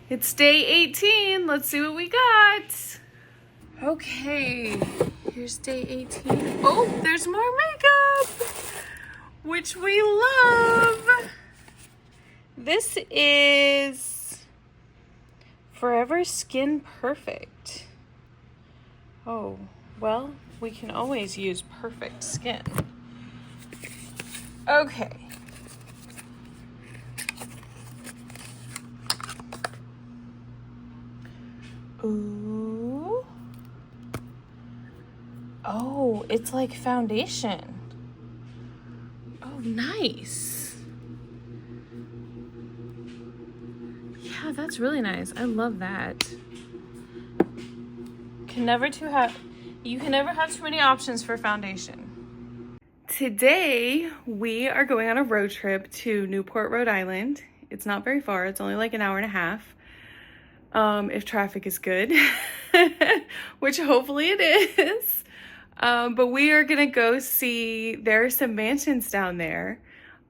It's day 18. Let's see what we got. Okay, here's day 18. Oh, there's more makeup, which we love. This is Forever Skin Perfect. Oh, well, we can always use perfect skin. Okay. Ooh. Oh, it's like foundation. Oh, nice. Yeah, that's really nice. I love that. You can never have too many options for foundation. Today, we are going on a road trip to Newport, Rhode Island. It's not very far. It's only like an hour and a half. If traffic is good, which hopefully it is. But we are gonna go see, there are some mansions down there.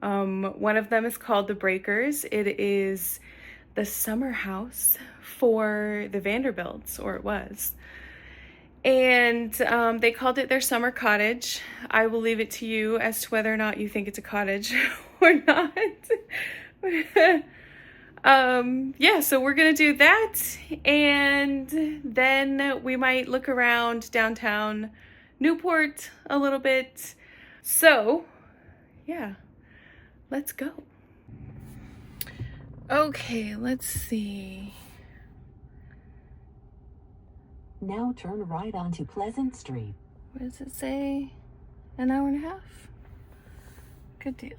One of them is called The Breakers. It is the summer house for the Vanderbilts, or it was. And they called it their summer cottage. I will leave it to you as to whether or not you think it's a cottage or not. Yeah, so we're gonna do that, and then we might look around downtown Newport a little bit. So, yeah, let's go. Okay, let's see. Now turn right onto Pleasant Street. What does it say? An hour and a half? Good deal.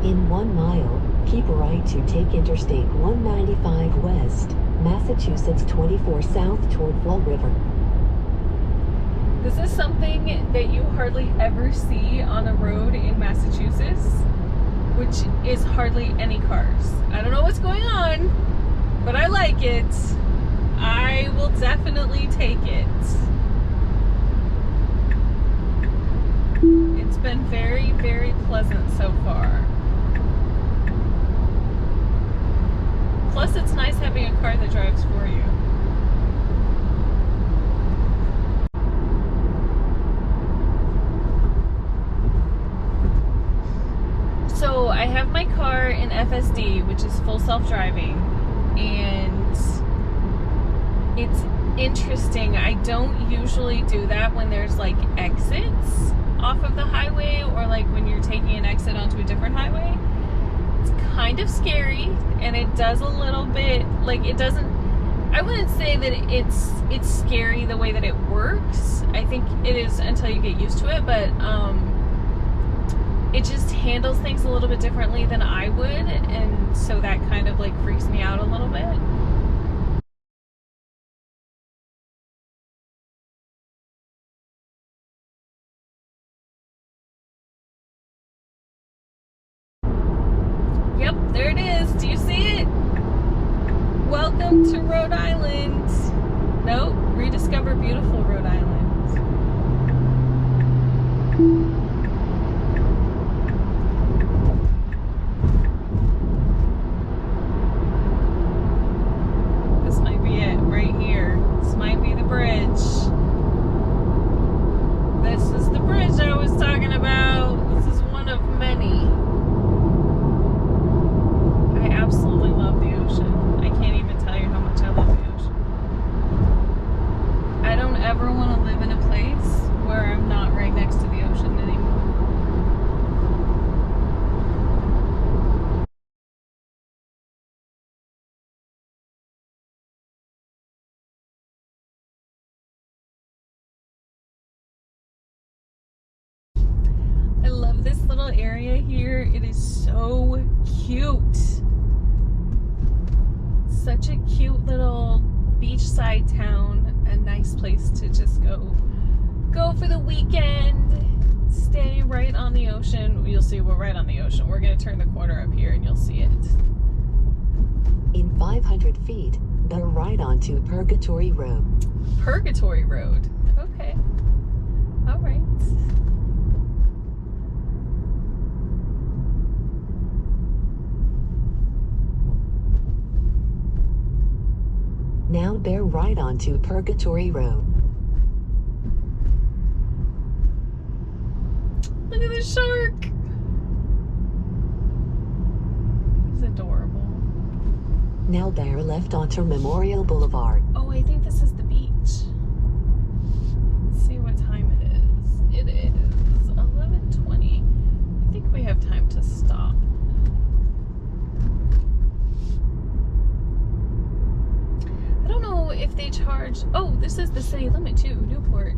In 1 mile, keep right to take Interstate 195 west, Massachusetts 24 south toward Fall River. This is something that you hardly ever see on a road in Massachusetts, which is hardly any cars. I don't know what's going on, but I like it. I will definitely take it. It's been very, very pleasant so far. Plus, it's nice having a car that drives for you. So I have my car in FSD, which is full self-driving, and it's interesting. I don't usually do that when there's like exits off of the highway, or like when you're taking an exit onto a different highway. It's kind of scary, and it does a little bit, like, it doesn't, I wouldn't say that it's scary the way that it works. I think it is until you get used to it, but it just handles things a little bit differently than I would, and so that kind of like freaks me out a little bit. Yep, there it is. Do you see it? Welcome to Rhode Island. Nope, rediscover beautiful Rhode Island. This might be it right here. This might be the bridge. This is the bridge I was talking about. This is one of many. I absolutely love the ocean. I can't even tell you how much I love the ocean. I don't ever want to live in a place where I'm not right next to the ocean anymore. I love this little area here. It is so cute. Such a cute little beachside town. A nice place to just go for the weekend. Stay right on the ocean. You'll see we're right on the ocean. We're gonna turn the corner up here and you'll see it. In 500 feet, bear right onto Purgatory Road. Purgatory Road. Okay. All right. Now bear right onto Purgatory Road. Look at the shark. He's adorable. Now bear left onto Memorial Boulevard. Oh, I think this is the beach. Let's see what time it is. It is 11:20. I think we have time to stop. I don't know if they charge. Oh, this is the city limit too. Newport.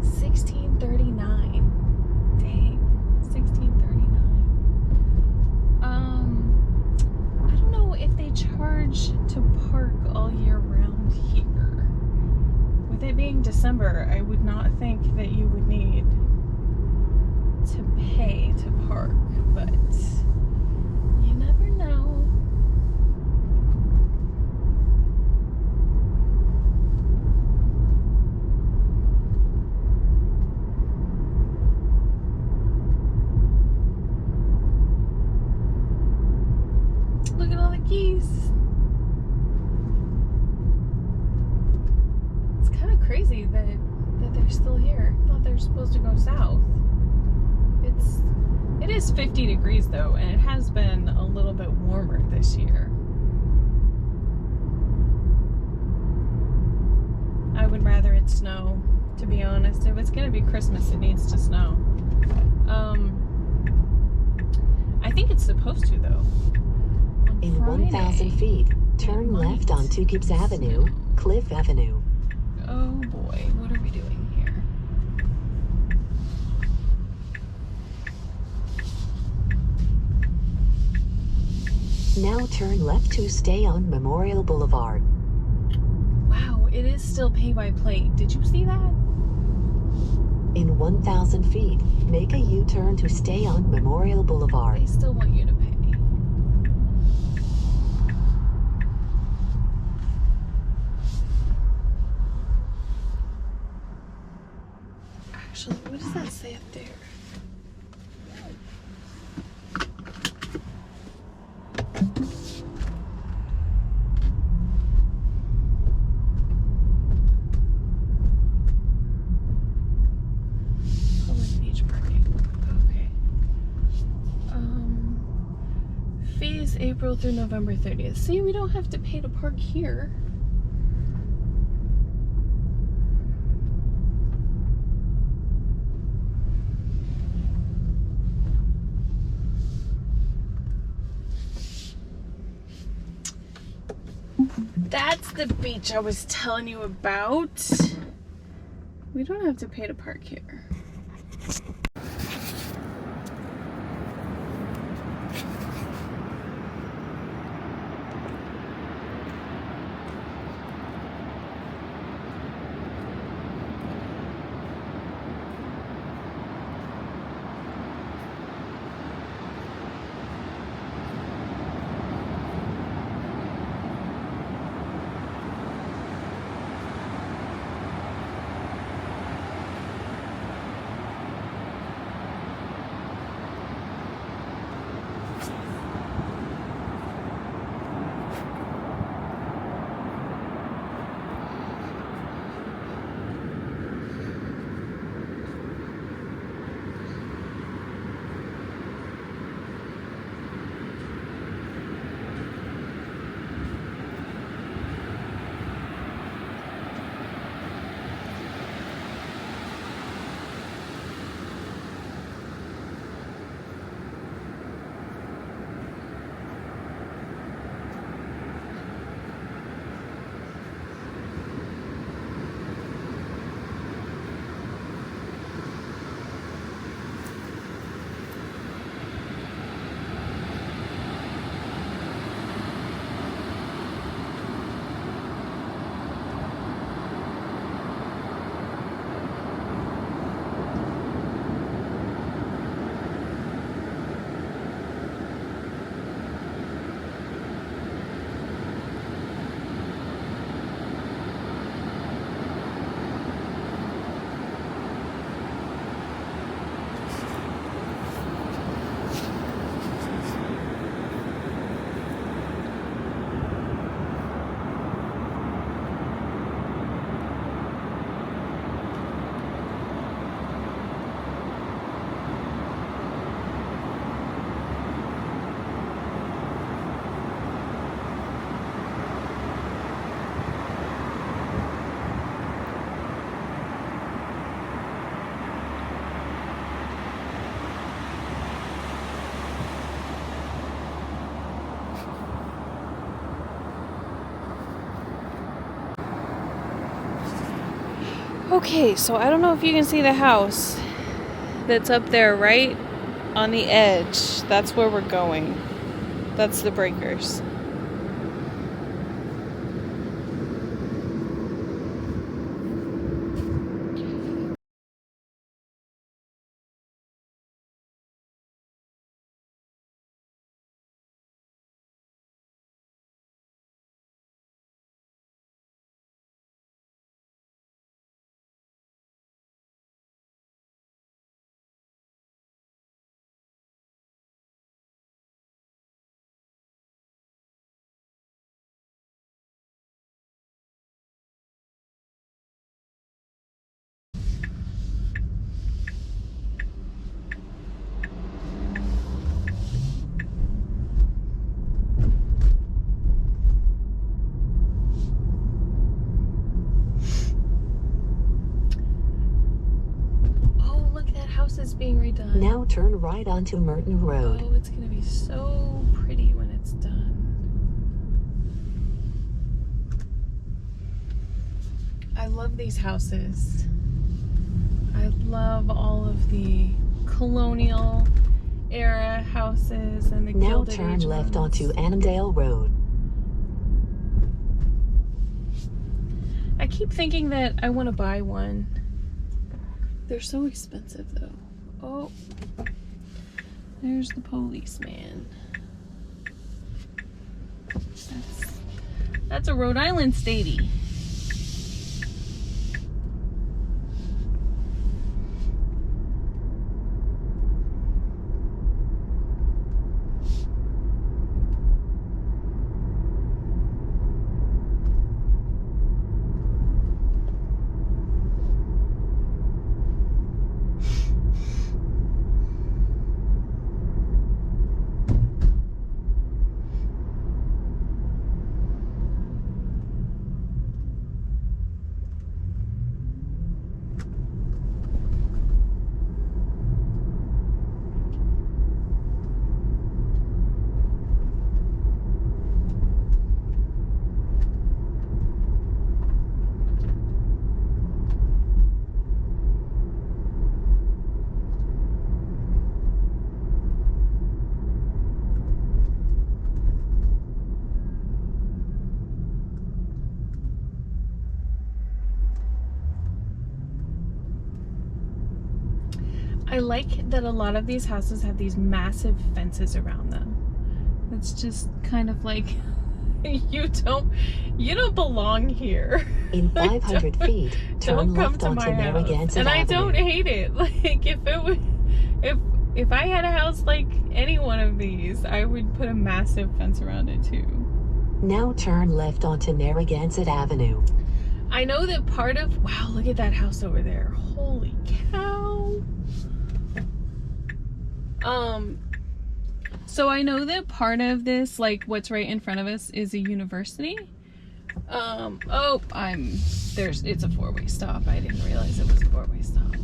1639. Dang. 1639. I don't know if they charge to park all year round here. With it being December, I would not think that you would need to pay to park, but you never know. Look at all the geese. It's kind of crazy that they're still here. I thought they were supposed to go south. It is 50 degrees though, and it has been a little bit warmer this year. I would rather it snow, to be honest. If it's gonna be Christmas, it needs to snow. I think it's supposed to though. In 1,000 feet, turn left onto Gibbs Avenue, Cliff Avenue. Oh boy, what are we doing here? Now turn left to stay on Memorial Boulevard. Wow, it is still pay by plate. Did you see that? In 1,000 feet, make a U-turn to stay on Memorial Boulevard. They still want you to pay. Actually, what does that say up there? Public beach parking. Okay. Fees April through November 30th. See, we don't have to pay to park here. That's the beach I was telling you about. We don't have to pay to park here. Okay, so I don't know if you can see the house that's up there right on the edge. That's where we're going. That's the breakers. Is being redone. Now turn right onto Merton Road. Oh, it's gonna be so pretty when it's done. I love these houses. I love all of the colonial era houses and the Now Gilded turn Age left ones. onto Annandale Road. I keep thinking that I want to buy one. They're so expensive though. Oh, there's the policeman. That's a Rhode Island statey. I like that a lot of these houses have these massive fences around them. It's just kind of like you don't belong here. In 500 feet, turn left onto Narragansett And I Avenue. don't hate it. Like if I had a house like any one of these, I would put a massive fence around it too. Now turn left onto Narragansett Avenue. I know that part of, wow, look at that house over there. Holy cow. So I know that part of this, like what's right in front of us, is a university. It's a four-way stop. I didn't realize it was a four-way stop.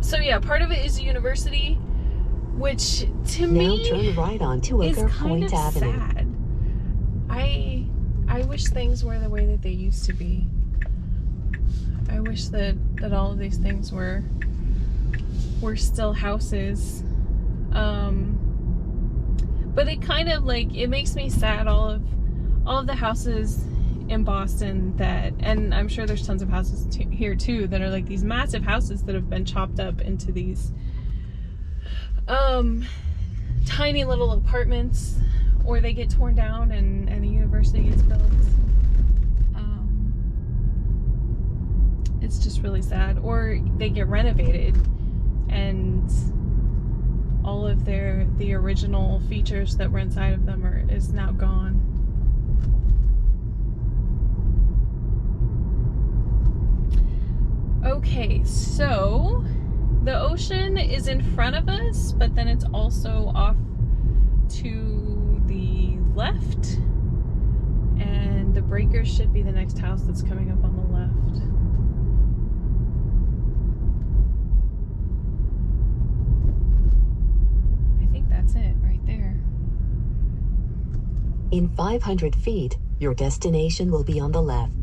So yeah, part of it is a university, which to me now turn right onto is Oak kind Point of Avenue. sad. I wish things were the way that they used to be. I wish that all of these things were still houses. But it kind of like, it makes me sad, all of the houses in Boston that, and I'm sure there's tons of houses here too, that are like these massive houses that have been chopped up into these tiny little apartments, or they get torn down and a university gets built. It's just really sad. Or they get renovated and all of the original features that were inside of them is now gone. Okay, so the ocean is in front of us, but then it's also off to the left, and the breakers should be the next house that's coming up on the left. I think that's it right there. In 500 feet, your destination will be on the left.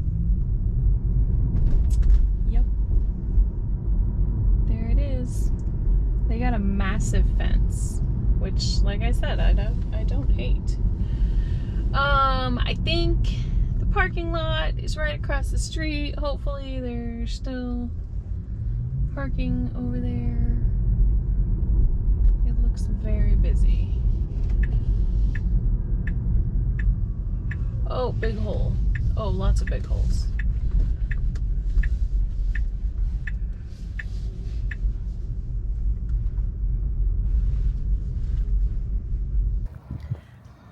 massive fence, which, like I said, I don't hate. I think the parking lot is right across the street. Hopefully there's still parking over there. It looks very busy. Oh, big hole. Oh, lots of big holes.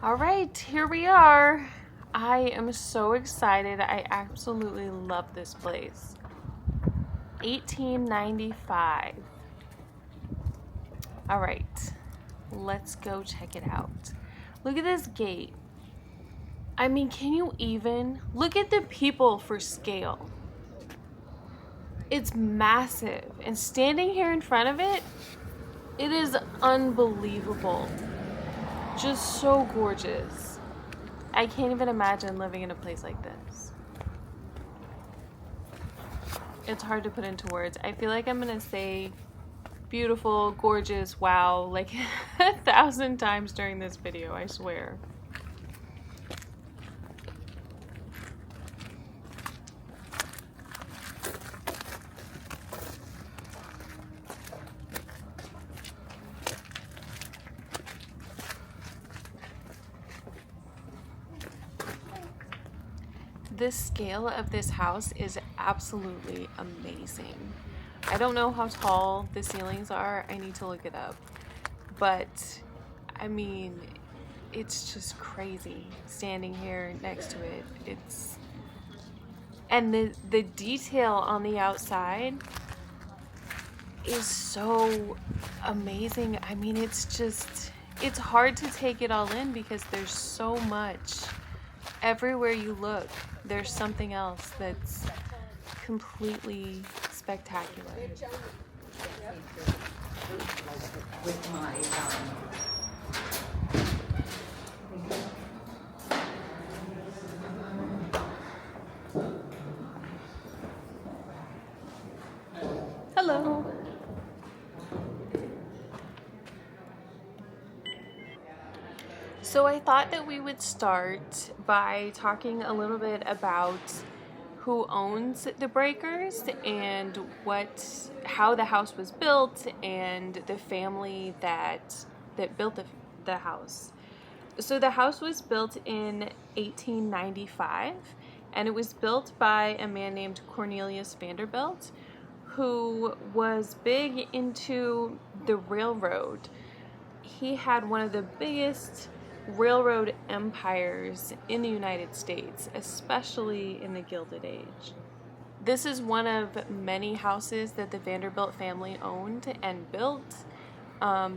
All right, here we are. I am so excited. I absolutely love this place. 1895. All right, let's go check it out. Look at this gate. I mean, can you even look at the people for scale? It's massive, and standing here in front of it, it is unbelievable. Just so gorgeous. I can't even imagine living in a place like this. It's hard to put into words. I feel like I'm gonna say beautiful, gorgeous, wow, like 1,000 times during this video, I swear. The scale of this house is absolutely amazing. I don't know how tall the ceilings are. I need to look it up. But, I mean, it's just crazy standing here next to it. And the detail on the outside is so amazing. I mean, it's hard to take it all in because there's so much. Everywhere you look, there's something else that's completely spectacular. Hello. So I thought that we would start by talking a little bit about who owns the Breakers and how the house was built and the family that built the house. So the house was built in 1895, and it was built by a man named Cornelius Vanderbilt, who was big into the railroad. He had one of the biggest railroad empires in the United States, especially in the Gilded Age. This is one of many houses that the Vanderbilt family owned and built.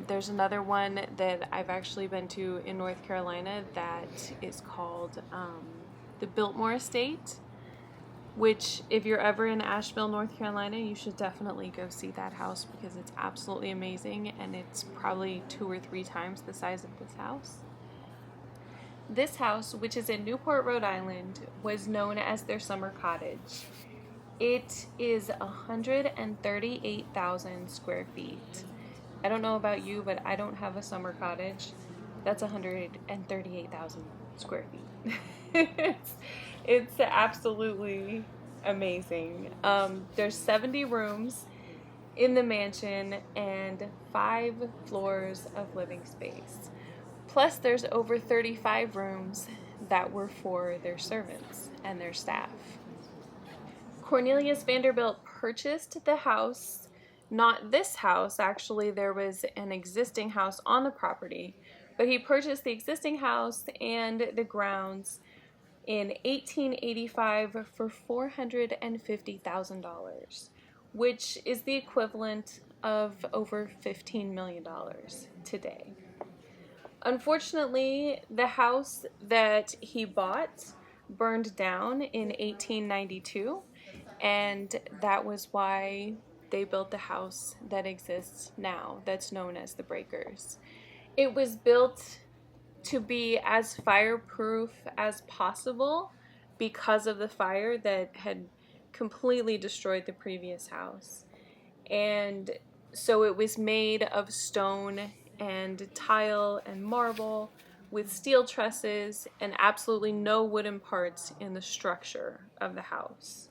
There's another one that I've actually been to in North Carolina that is called the Biltmore Estate, which if you're ever in Asheville, North Carolina, you should definitely go see that house because it's absolutely amazing, and it's probably 2 or 3 times the size of this house. This house, which is in Newport, Rhode Island, was known as their summer cottage. It is 138,000 square feet. I don't know about you, but I don't have a summer cottage. That's 138,000 square feet. It's absolutely amazing. There's 70 rooms in the mansion and 5 floors of living space. Plus, there's over 35 rooms that were for their servants and their staff. Cornelius Vanderbilt purchased the house, not this house, actually there was an existing house on the property, but he purchased the existing house and the grounds in 1885 for $450,000, which is the equivalent of over $15 million today. Unfortunately, the house that he bought burned down in 1892, and that was why they built the house that exists now, that's known as the Breakers. It was built to be as fireproof as possible because of the fire that had completely destroyed the previous house. And So it was made of stone and tile and marble with steel trusses and absolutely no wooden parts in the structure of the house.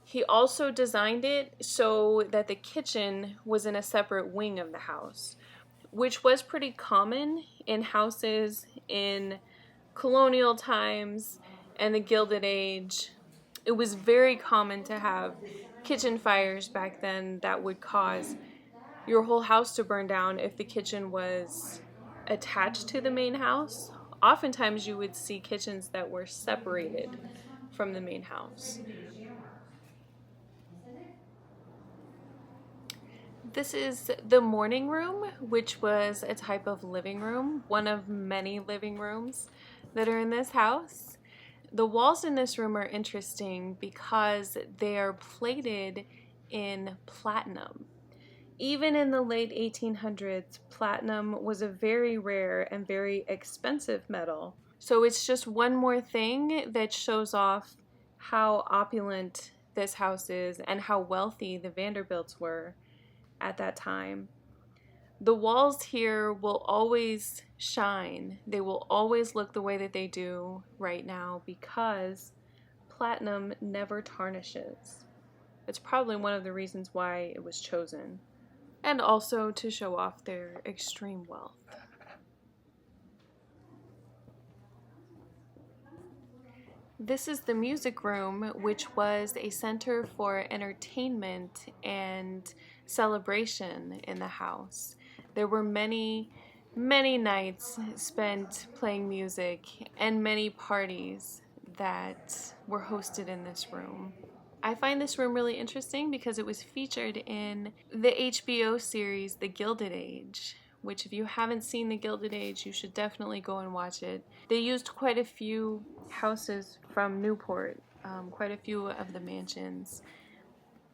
He also designed it so that the kitchen was in a separate wing of the house, which was pretty common in houses in colonial times and the Gilded Age. It was very common to have kitchen fires back then that would cause your whole house to burn down if the kitchen was attached to the main house. Oftentimes you would see kitchens that were separated from the main house. This is the morning room, which was a type of living room, one of many living rooms that are in this house. The walls in this room are interesting because they are plated in platinum. Even in the late 1800s, platinum was a very rare and very expensive metal. So it's just one more thing that shows off how opulent this house is and how wealthy the Vanderbilts were at that time. The walls here will always shine. They will always look the way that they do right now because platinum never tarnishes. It's probably one of the reasons why it was chosen. And also to show off their extreme wealth. This is the music room, which was a center for entertainment and celebration in the house. There were many nights spent playing music and many parties that were hosted in this room. I find this room really interesting because it was featured in the HBO series The Gilded Age, which if you haven't seen The Gilded Age, you should definitely go and watch it. They used quite a few houses from Newport, quite a few of the mansions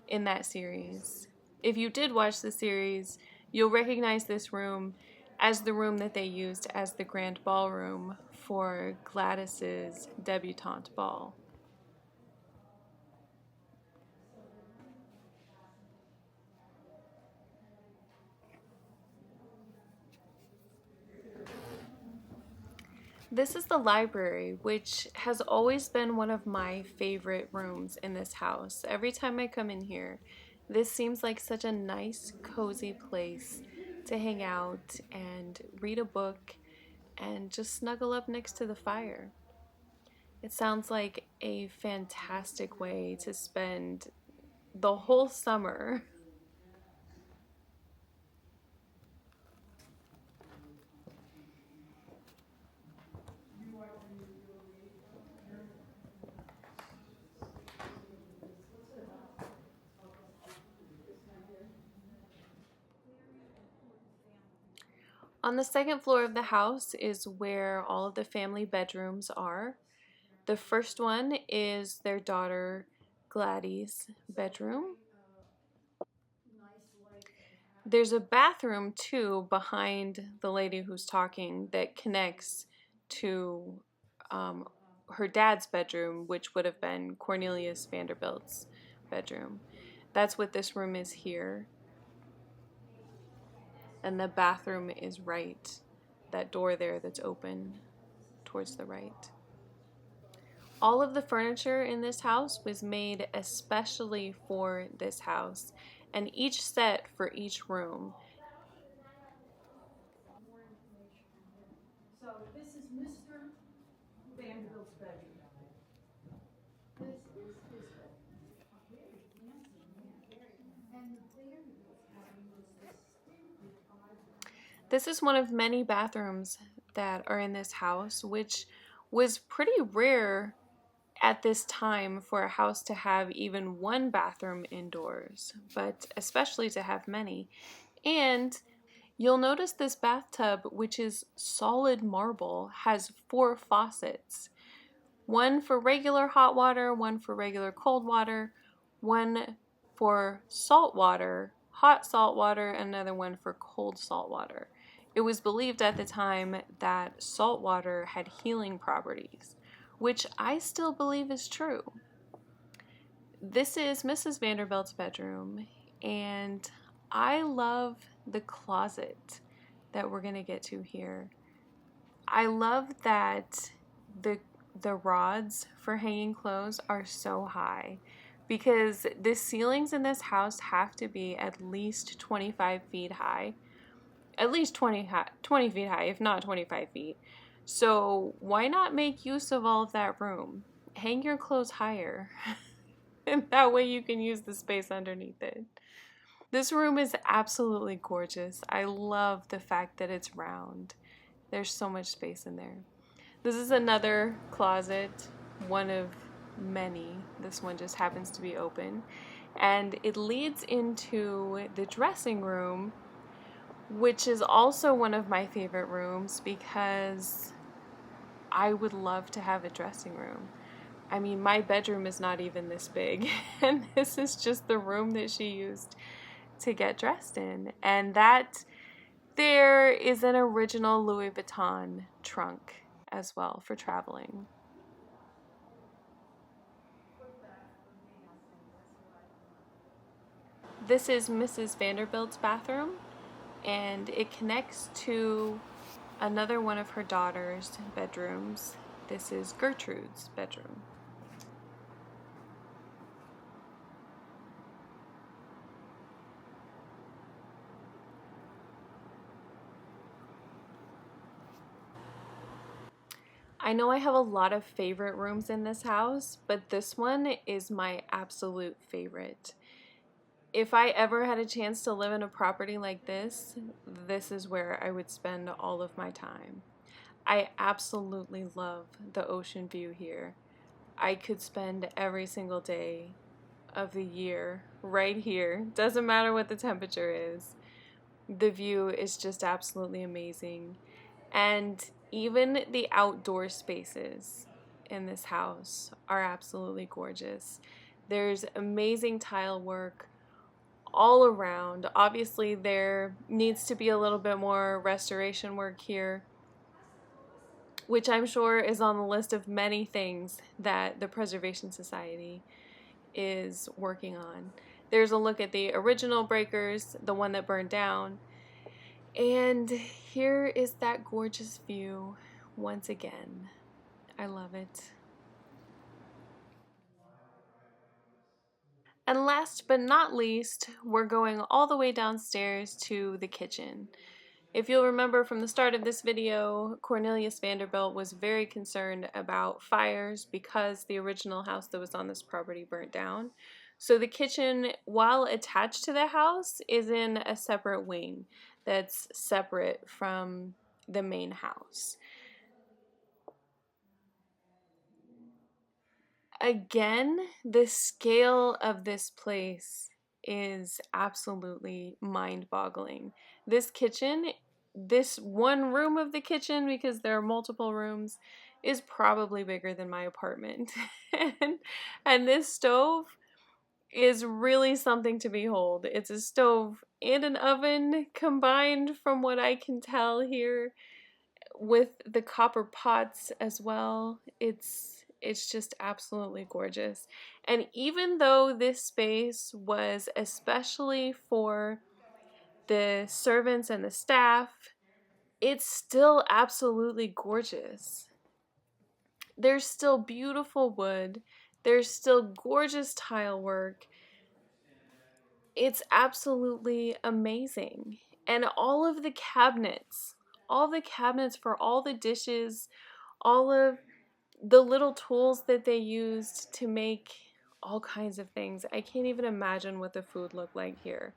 in that series. If you did watch the series, you'll recognize this room as the room that they used as the grand ballroom for Gladys's debutante ball. This is the library, which has always been one of my favorite rooms in this house. Every time I come in here, this seems like such a nice, cozy place to hang out and read a book and just snuggle up next to the fire. It sounds like a fantastic way to spend the whole summer. On the second floor of the house is where all of the family bedrooms are. The first one is their daughter Gladys' bedroom. There's a bathroom too behind the lady who's talking that connects to her dad's bedroom, which would have been Cornelius Vanderbilt's bedroom. That's what this room is here. And the bathroom is right. That door there that's open towards the right. All of the furniture in this house was made especially for this house, and each set for each room. So this is Mr. Vanderbilt's bedroom. This is his bedroom. And the Vanderbilts have the most distinctive eyebrows. This is one of many bathrooms that are in this house, which was pretty rare at this time for a house to have even one bathroom indoors, but especially to have many. And you'll notice this bathtub, which is solid marble, has 4 faucets. One for regular hot water, one for regular cold water, one for salt water, hot salt water, and another one for cold salt water. It was believed at the time that salt water had healing properties, which I still believe is true. This is Mrs. Vanderbilt's bedroom, and I love the closet that we're gonna get to here. I love that the rods for hanging clothes are so high, because the ceilings in this house have to be at least 25 feet high. At least 20 feet high, if not 25 feet. So why not make use of all of that room? Hang your clothes higher. And that way you can use the space underneath it. This room is absolutely gorgeous. I love the fact that it's round. There's so much space in there. This is another closet, one of many. This one just happens to be open. And it leads into the dressing room, which is also one of my favorite rooms because I would love to have a dressing room. I mean, my bedroom is not even this big, and this is just the room that she used to get dressed in. And that there is an original Louis Vuitton trunk as well for traveling. This is Mrs. Vanderbilt's bathroom, and it connects to another one of her daughter's bedrooms. This is Gertrude's bedroom. I know I have a lot of favorite rooms in this house, but this one is my absolute favorite. If I ever had a chance to live in a property like this is where I would spend all of my time. I absolutely love the ocean view here. I could spend every single day of the year right here. Doesn't matter what the temperature is. The view is just absolutely amazing. And even the outdoor spaces in this house are absolutely gorgeous. There's amazing tile work all around. Obviously, there needs to be a little bit more restoration work here, which I'm sure is on the list of many things that the Preservation Society is working on. There's a look at the original breakers, the one that burned down, and here is that gorgeous view once again. I love it. And last but not least, we're going all the way downstairs to the kitchen. If you'll remember from the start of this video, Cornelius Vanderbilt was very concerned about fires because the original house that was on this property burnt down. So the kitchen, while attached to the house, is in a separate wing that's separate from the main house. Again, the scale of this place is absolutely mind-boggling. This kitchen, this one room of the kitchen, because there are multiple rooms, is probably bigger than my apartment. and this stove is really something to behold. It's a stove and an oven combined, from what I can tell here, with the copper pots as well. It's just absolutely gorgeous. And even though this space was especially for the servants and the staff, it's still absolutely gorgeous. There's still beautiful wood. There's still gorgeous tile work. It's absolutely amazing. And all the cabinets for all the dishes, all of the little tools that they used to make all kinds of things. I can't even imagine what the food looked like here.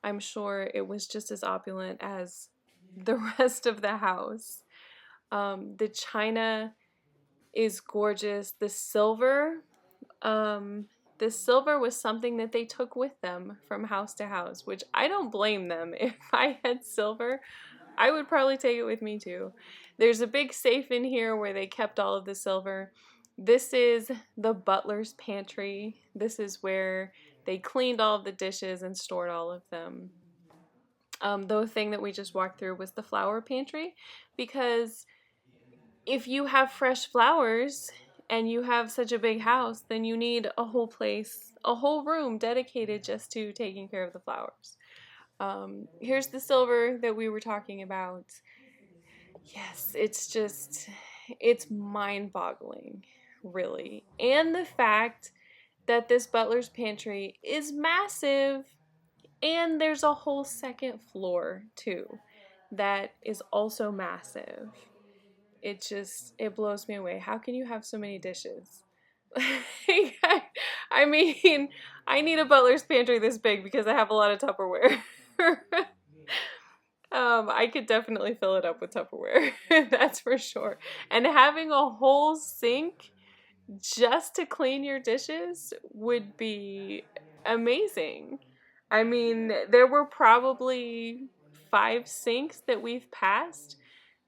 I'm sure it was just as opulent as the rest of the house. The china is gorgeous. The silver was something that they took with them from house to house, which I don't blame them. If I had silver, I would probably take it with me too. There's a big safe in here where they kept all of the silver. This is the butler's pantry. This is where they cleaned all of the dishes and stored all of them. The thing that we just walked through was the flower pantry, because if you have fresh flowers, and you have such a big house, then you need a whole place, a whole room dedicated just to taking care of the flowers. Here's the silver that we were talking about. Yes, it's mind-boggling, really. And the fact that this butler's pantry is massive, and there's a whole second floor too that is also massive. It blows me away. How can you have so many dishes? I mean, I need a butler's pantry this big because I have a lot of Tupperware. I could definitely fill it up with Tupperware, that's for sure. And having a whole sink just to clean your dishes would be amazing. I mean, there were probably 5 sinks that we've passed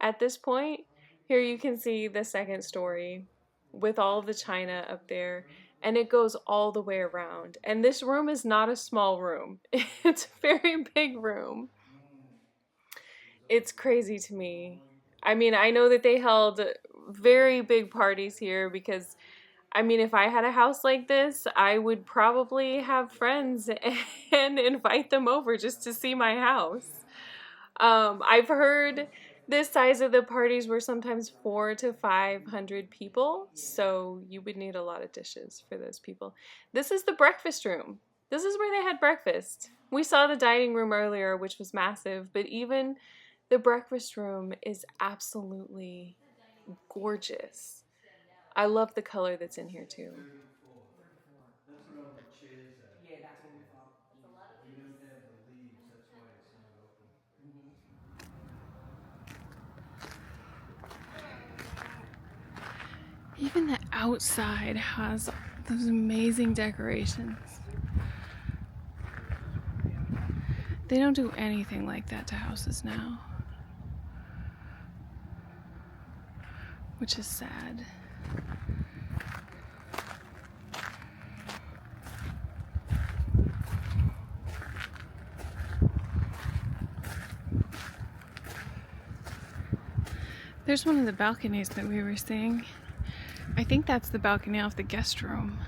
at this point. Here you can see the second story with all the china up there, and it goes all the way around. And this room is not a small room. It's a very big room. It's crazy to me. I mean, I know that they held very big parties here because, I mean, if I had a house like this, I would probably have friends and invite them over just to see my house. I've heard this size of the parties were sometimes 400 to 500 people, so you would need a lot of dishes for those people. This is the breakfast room. This is where they had breakfast. We saw the dining room earlier, which was massive, but even the breakfast room is absolutely gorgeous. I love the color that's in here too. That's where all the chairs are. Yeah, that's what we thought. We don't have the leaves, that's why it's not open. Even the outside has those amazing decorations. They don't do anything like that to houses now, which is sad. There's one of the balconies that we were seeing. I think that's the balcony off the guest room.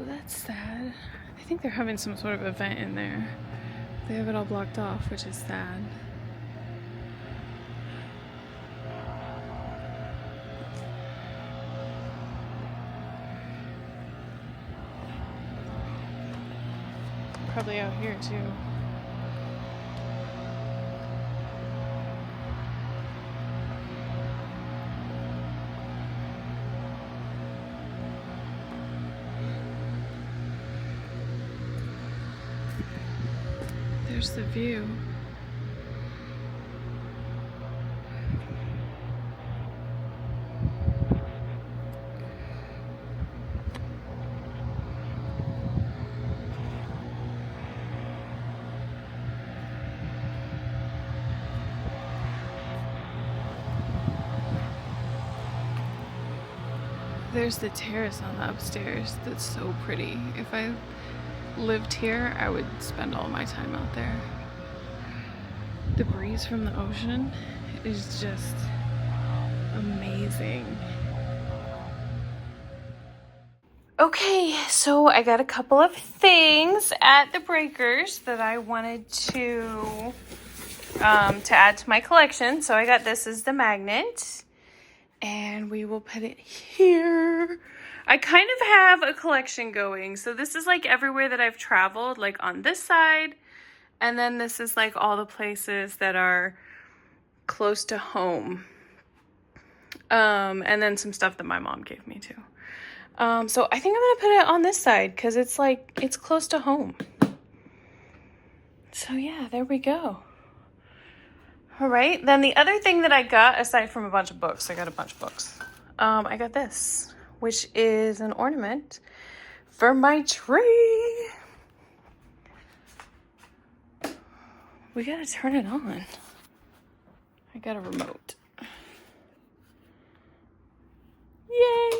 That's sad. I think they're having some sort of event in there. They have it all blocked off, which is sad. Probably out here too. There's the view. There's the terrace on the upstairs that's so pretty. If I lived here, I would spend all my time out there. The breeze from the ocean is just amazing. Okay, so I got a couple of things at the Breakers that I wanted to add to my collection. So I got this as the magnet, and we will put it here. I kind of have a collection going. So this is like everywhere that I've traveled, like on this side. And then this is like all the places that are close to home. And then some stuff that my mom gave me too. So I think I'm gonna put it on this side because it's like, it's close to home. So yeah, there we go. All right, then the other thing that I got, aside from a bunch of books, I got a bunch of books. I got this, which is an ornament for my tree. We gotta turn it on. I got a remote. Yay!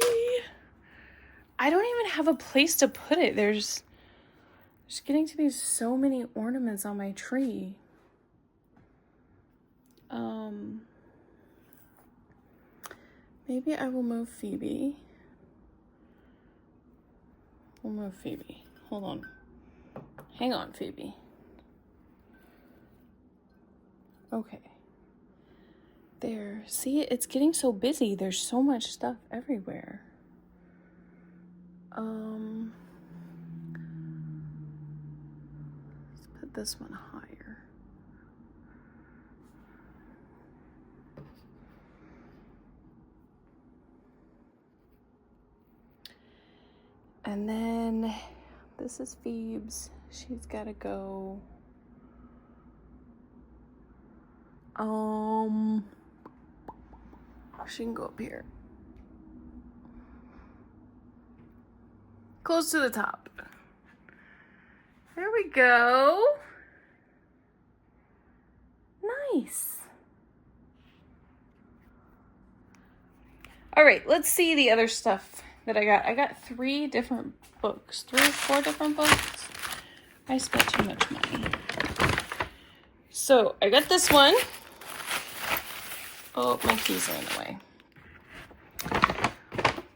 I don't even have a place to put it. There's getting to be so many ornaments on my tree. Maybe I will move Phoebe. We'll move Phoebe. Hold on. Hang on, Phoebe. Okay. There. See, it's getting so busy. There's so much stuff everywhere. Let's put this one higher. And then this is Phoebe's. She's got to go. She can go up here. Close to the top. There we go. Nice. All right, let's see the other stuff that I got. I got 3 different books. 3 or 4 different books. I spent too much money. So I got this one. Oh, my keys are in the way.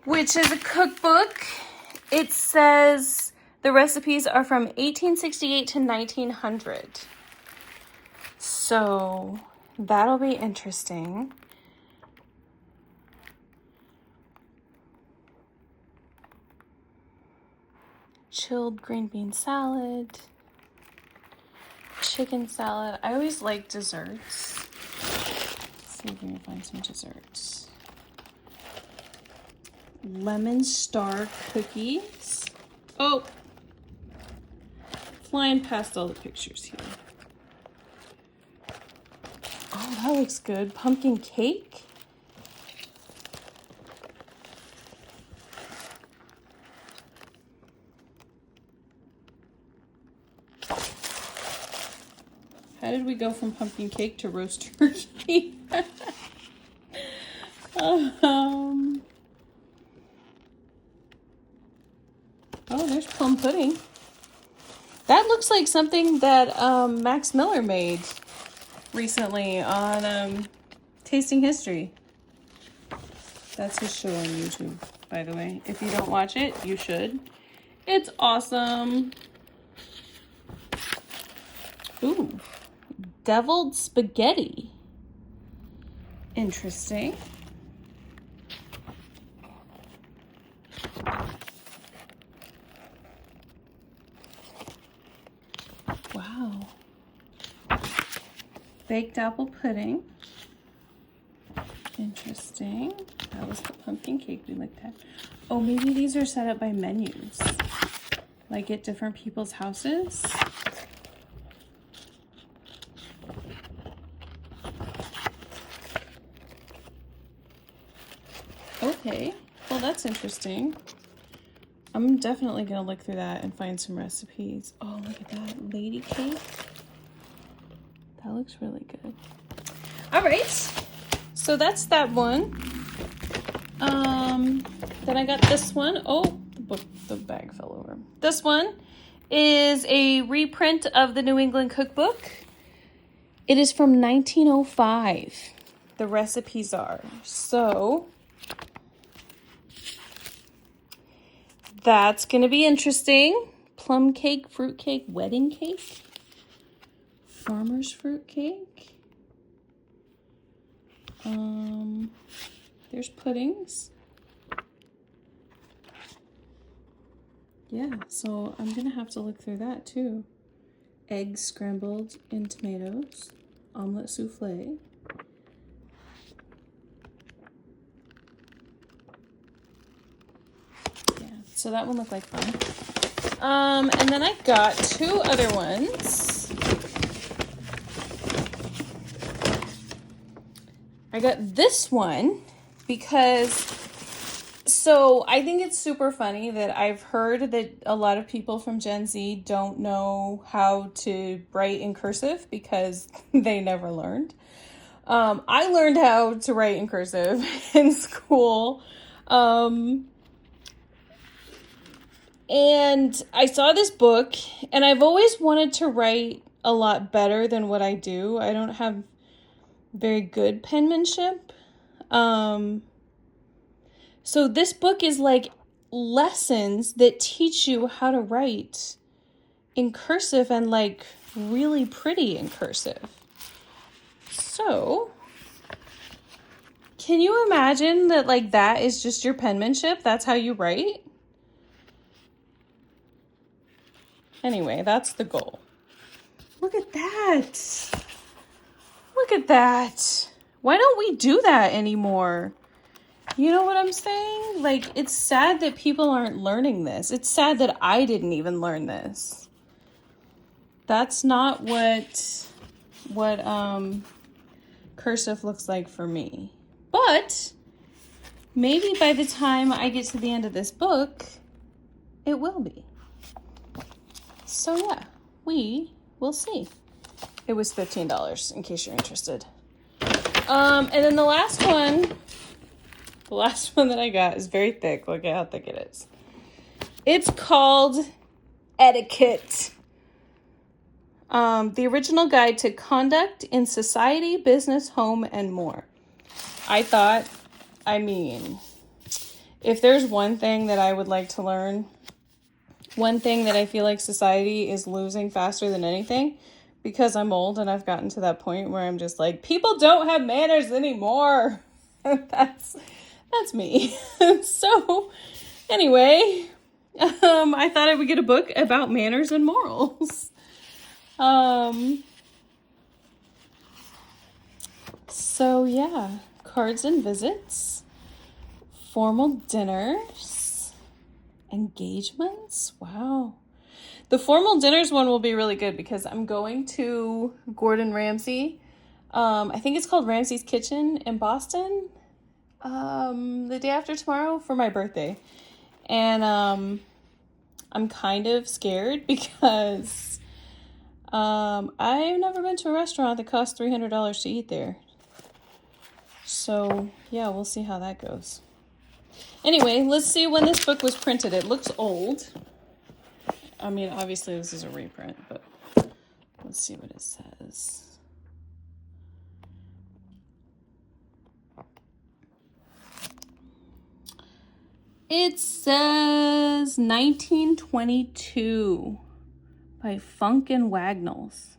Which is a cookbook. It says the recipes are from 1868 to 1900. So that'll be interesting. Chilled green bean salad. Chicken salad. I always like desserts. Let's see if we can find some desserts. Lemon star cookies. Oh! Flying past all the pictures here. Oh, that looks good. Pumpkin cake. How did we go from pumpkin cake to roast turkey? Oh, there's plum pudding. That looks like something that Max Miller made recently on Tasting History. That's his show on YouTube, by the way. If you don't watch it, you should. It's awesome. Ooh. Deviled spaghetti. Interesting. Wow. Baked apple pudding. Interesting. That was the pumpkin cake we looked at. Oh, maybe these are set up by menus. Like at different people's houses. Okay, well that's interesting. I'm definitely gonna look through that and find some recipes. Oh, look at that lady cake. That looks really good. All right, so that's that one. Then I got this one. Oh, the bag fell over. This one is a reprint of the New England Cookbook. It is from 1905. The recipes are. So that's going to be interesting. Plum cake, fruit cake, wedding cake, farmer's fruit cake. There's puddings. Yeah, so I'm going to have to look through that too. Eggs scrambled in tomatoes, omelet souffle. So that one looked like fun. And then I got 2 other ones. I got this one because, so I think it's super funny that I've heard that a lot of people from Gen Z don't know how to write in cursive because they never learned. I learned how to write in cursive in school. And I saw this book, and I've always wanted to write a lot better than what I do. I don't have very good penmanship. So this book is like lessons that teach you how to write in cursive and like really pretty in cursive. So, can you imagine that like that is just your penmanship? That's how you write? Anyway, that's the goal. Look at that. Look at that. Why don't we do that anymore? You know what I'm saying? Like, it's sad that people aren't learning this. It's sad that I didn't even learn this. That's not what cursive looks like for me. But maybe by the time I get to the end of this book, it will be. So yeah, we will see. It was $15 in case you're interested. And then the last one that I got is very thick. Look at how thick it is. It's called Etiquette. The original guide to conduct in society, business, home, and more. I mean, if there's one thing that I would like to learn, one thing that I feel like society is losing faster than anything, because I'm old and I've gotten to that point where I'm just like, people don't have manners anymore. That's me. So anyway, I thought I would get a book about manners and morals. So yeah, cards and visits, formal dinners, engagements. Wow. The formal dinners one will be really good because I'm going to Gordon Ramsay. I think it's called Ramsay's Kitchen in Boston. The day after tomorrow for my birthday. And I'm kind of scared because I've never been to a restaurant that costs $300 to eat there. So yeah, we'll see how that goes. Anyway, let's see when this book was printed. It looks old. I mean, obviously this is a reprint, but let's see what it says. It says 1922 by Funk and Wagnalls.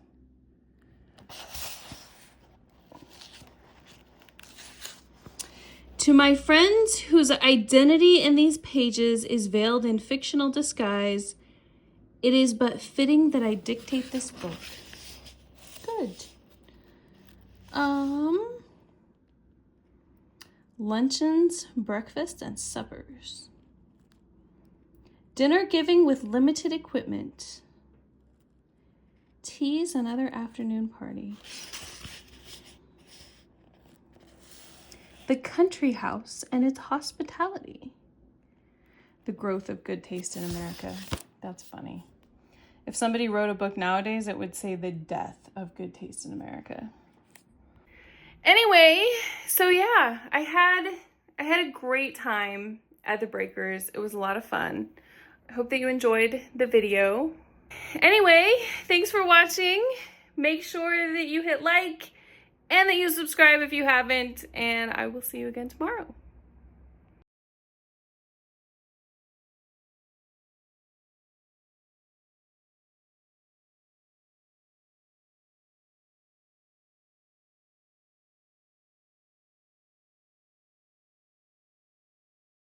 To my friends whose identity in these pages is veiled in fictional disguise, it is but fitting that I dictate this book. Good. Luncheons, breakfast, and suppers. Dinner giving with limited equipment. Teas and other afternoon parties. The country house and its hospitality. The growth of good taste in America. That's funny. If somebody wrote a book nowadays, it would say the death of good taste in America. Anyway, so yeah, I had a great time at the Breakers. It was a lot of fun. I hope that you enjoyed the video. Anyway, thanks for watching. Make sure that you hit like and that you subscribe if you haven't, and I will see you again tomorrow.